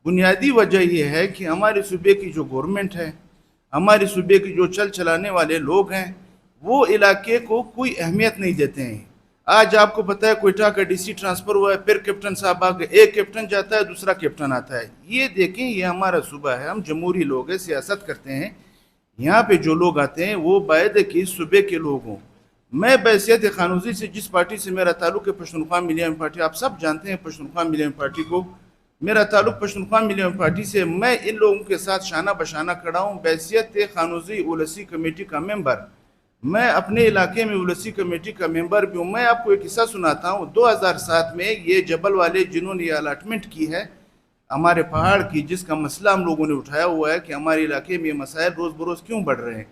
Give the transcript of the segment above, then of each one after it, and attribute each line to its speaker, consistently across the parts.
Speaker 1: بنیادی وجہ یہ ہے کہ ہمارے صوبے کی جو گورنمنٹ ہے، ہمارے صوبے کی جو چلانے والے لوگ ہیں، وہ علاقے کو کوئی اہمیت نہیں دیتے ہیں۔ آج آپ کو پتہ ہے کوئٹہ کا ڈی سی ٹرانسفر ہوا ہے، پھر کیپٹن صاحب آگے، ایک کیپٹن جاتا ہے دوسرا کیپٹن آتا ہے۔ یہ دیکھیں، یہ ہمارا صوبہ ہے، ہم جمہوری لوگ ہیں، سیاست کرتے ہیں۔ یہاں پہ جو لوگ آتے ہیں وہ باید کہ صوبے کے لوگ ہوں۔ میں بحیثیت خانوزی سے، جس پارٹی سے میرا تعلق ہے، پشتونخوا ملین پارٹی، آپ سب جانتے ہیں پشتونخوا ملین پارٹی کو، میرا تعلق پشتونخوا ملین پارٹی سے، میں ان لوگوں کے ساتھ شانہ بشانہ کھڑا ہوں۔ بحیثیت خانوزی اولسی کمیٹی کا ممبر، میں اپنے علاقے میں اولسی کمیٹی کا ممبر بھی ہوں۔ میں آپ کو ایک قصہ سناتا ہوں۔ 2007 میں یہ جبل والے جنہوں نے یہ الاٹمنٹ کی ہے ہمارے پہاڑ کی، جس کا مسئلہ ہم لوگوں نے اٹھایا ہوا ہے کہ ہمارے علاقے میں یہ مسائل روز بروز کیوں بڑھ رہے ہیں،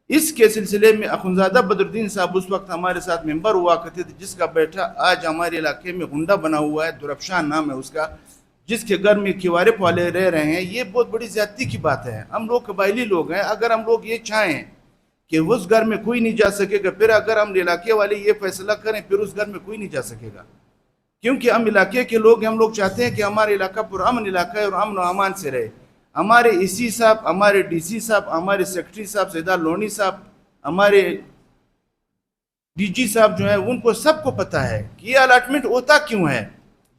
Speaker 1: اس کے سلسلے میں اخنزادہ بدرالدین صاحب اس وقت ہمارے ساتھ ممبر ہوا کرتے تھے، جس کا بیٹا آج ہمارے علاقے میں غنڈہ بنا ہوا ہے، درفشان نام ہے اس کا، جس کے گھر میں کیوارپ والے رہ رہے ہیں۔ یہ بہت بڑی زیادتی کی بات ہے۔ ہم لوگ قبائلی لوگ ہیں، اگر ہم لوگ یہ چاہیں کہ اس گھر میں کوئی نہیں جا سکے گا، پھر اگر ہم علاقے والے یہ فیصلہ کریں پھر اس گھر میں کوئی نہیں جا سکے گا، کیونکہ ہم علاقے کے لوگ ہیں۔ ہم لوگ چاہتے ہیں کہ ہمارا علاقہ پرامن علاقہ ہے اور امن و امان سے رہے۔ ہمارے ای سی صاحب، ہمارے ڈی سی صاحب، ہمارے سیکرٹری صاحب سیدہ لونی صاحب، ہمارے ڈی جی صاحب جو ہیں، ان کو سب کو پتہ ہے کہ یہ الاٹمنٹ ہوتا کیوں ہے۔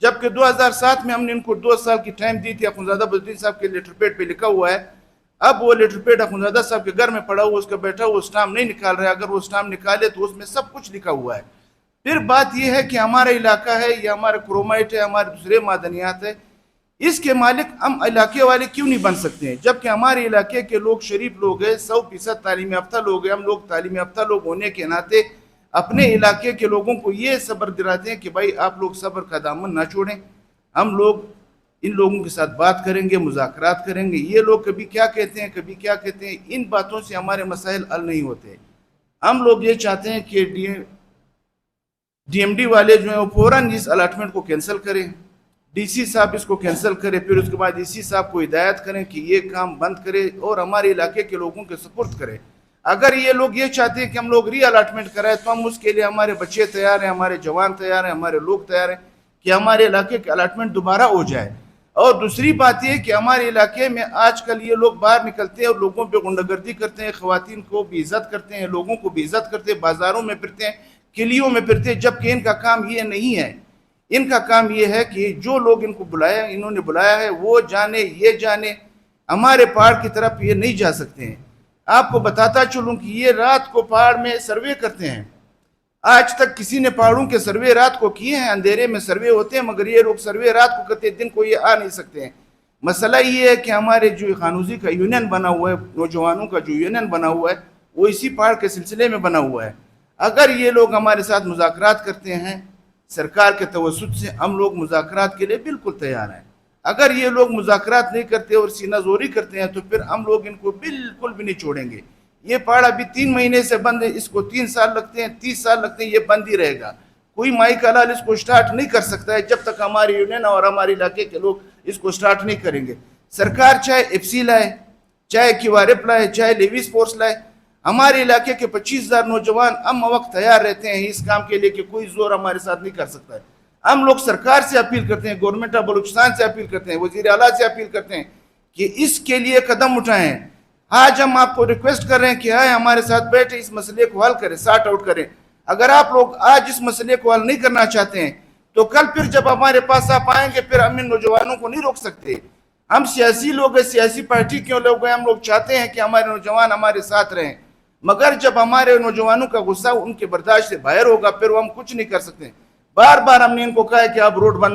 Speaker 1: جبکہ 2007 میں ہم نے ان کو 2 سال کی ٹائم دی تھی، اخنزادہ بدرالدین صاحب کے لیٹر پیڈ پہ لکھا ہوا ہے۔ اب وہ لیٹر پیڈ اخنزادہ صاحب کے گھر میں پڑا ہوا، اس کا بیٹا وہ اسٹامپ نہیں نکال رہا ہے۔ اگر وہ اسٹامپ نکالے تو اس میں سب کچھ لکھا ہوا ہے۔ پھر بات یہ ہے کہ ہمارا علاقہ ہے، یہ ہمارا کرومائٹ ہے، ہمارے دوسرے معدنیات ہے، اس کے مالک ہم علاقے والے کیوں نہیں بن سکتے ہیں؟ جبکہ ہمارے علاقے کے لوگ شریف لوگ ہیں، 100% تعلیم یافتہ لوگ ہیں۔ ہم لوگ تعلیم یافتہ لوگ ہونے کے ناطے اپنے علاقے کے لوگوں کو یہ صبر دلاتے ہیں کہ بھائی آپ لوگ صبر کا دامن نہ چھوڑیں، ہم لوگ ان لوگوں کے ساتھ بات کریں گے، مذاکرات کریں گے۔ یہ لوگ کبھی کیا کہتے ہیں، کبھی کیا کہتے ہیں، ان باتوں سے ہمارے مسائل حل نہیں ہوتے۔ ہم لوگ یہ چاہتے ہیں کہ ڈی ایم ڈی والے جو ہیں وہ فوراً اس الاٹمنٹ کو کینسل کریں، ڈی سی صاحب اس کو کینسل کرے، پھر اس کے بعد ڈی سی صاحب کو ہدایت کریں کہ یہ کام بند کرے اور ہمارے علاقے کے لوگوں کے سپرد کرے۔ اگر یہ لوگ یہ چاہتے ہیں کہ ہم لوگ ری الاٹمنٹ کرائیں تو ہم اس کے لیے، ہمارے بچے تیار ہیں، ہمارے جوان تیار ہیں، ہمارے لوگ تیار ہیں کہ ہمارے علاقے کے الاٹمنٹ دوبارہ ہو جائے۔ اور دوسری بات یہ کہ ہمارے علاقے میں آج کل یہ لوگ باہر نکلتے ہیں اور لوگوں پہ غنڈہ گردی کرتے ہیں، خواتین کو بھی عزت کرتے ہیں، لوگوں کو بھی عزت کرتے ہیں، بازاروں میں پھرتے ہیں، کلیوں میں پھرتے ہیں، جبکہ ان کا کام یہ نہیں ہے۔ ان کا کام یہ ہے کہ جو لوگ ان کو بلایا، انہوں نے بلایا ہے، وہ جانے، یہ جانے، ہمارے پہاڑ کی طرف یہ نہیں جا سکتے ہیں۔ آپ کو بتاتا چلوں کہ یہ رات کو پہاڑ میں سروے کرتے ہیں۔ آج تک کسی نے پہاڑوں کے سروے رات کو کیے ہیں؟ اندھیرے میں سروے ہوتے ہیں، مگر یہ لوگ سروے رات کو کرتے ہیں، دن کو یہ آ نہیں سکتے ہیں۔ مسئلہ یہ ہے کہ ہمارے جو خانوزی کا یونین بنا ہوا ہے، نوجوانوں کا جو یونین بنا ہوا ہے، وہ اسی پہاڑ کے سلسلے میں بنا ہوا ہے۔ اگر یہ لوگ ہمارے ساتھ مذاکرات کرتے ہیں سرکار کے توسط سے، ہم لوگ مذاکرات کے لیے بالکل تیار ہیں۔ اگر یہ لوگ مذاکرات نہیں کرتے اور سینہ زوری کرتے ہیں تو پھر ہم لوگ ان کو بالکل بھی نہیں چھوڑیں گے۔ یہ پہاڑ ابھی 3 مہینے سے بند ہے، اس کو 3 سال لگتے ہیں، 30 سال لگتے ہیں، یہ بند ہی رہے گا۔ کوئی مائی کا لال اس کو سٹارٹ نہیں کر سکتا ہے جب تک ہمارے یونین اور ہمارے علاقے کے لوگ اس کو سٹارٹ نہیں کریں گے۔ سرکار چاہے ایف سی لائے، چاہے کیوارپ لائے، چاہے لیویس فورس لائے، ہمارے علاقے کے 25,000 نوجوان ہم وقت تیار رہتے ہیں اس کام کے لیے کہ کوئی زور ہمارے ساتھ نہیں کر سکتا ہے۔ ہم لوگ سرکار سے اپیل کرتے ہیں، گورنمنٹ آف بلوچستان سے اپیل کرتے ہیں، وزیر اعلیٰ سے اپیل کرتے ہیں کہ اس کے لیے قدم اٹھائیں۔ آج ہم آپ کو ریکویسٹ کر رہے ہیں کہ آئے ہمارے ساتھ بیٹھے، اس مسئلے کو حل کریں، سارٹ آؤٹ کریں۔ اگر آپ لوگ آج اس مسئلے کو حل نہیں کرنا چاہتے ہیں تو کل پھر جب ہمارے پاس آپ آئیں گے پھر ہم ان نوجوانوں کو نہیں روک سکتے۔ ہم سیاسی لوگ ہیں، سیاسی پارٹی کیوں لوگ ہیں، ہم لوگ چاہتے ہیں کہ ہمارے نوجوان ہمارے ساتھ رہیں، مگر جب ہمارے نوجوانوں کا غصہ ان کے برداشت سے باہر ہوگا پھر وہ ہم کچھ نہیں کر سکتے۔ بار بار ہم نے ان کو کہا ہے کہ آپ روڈ بند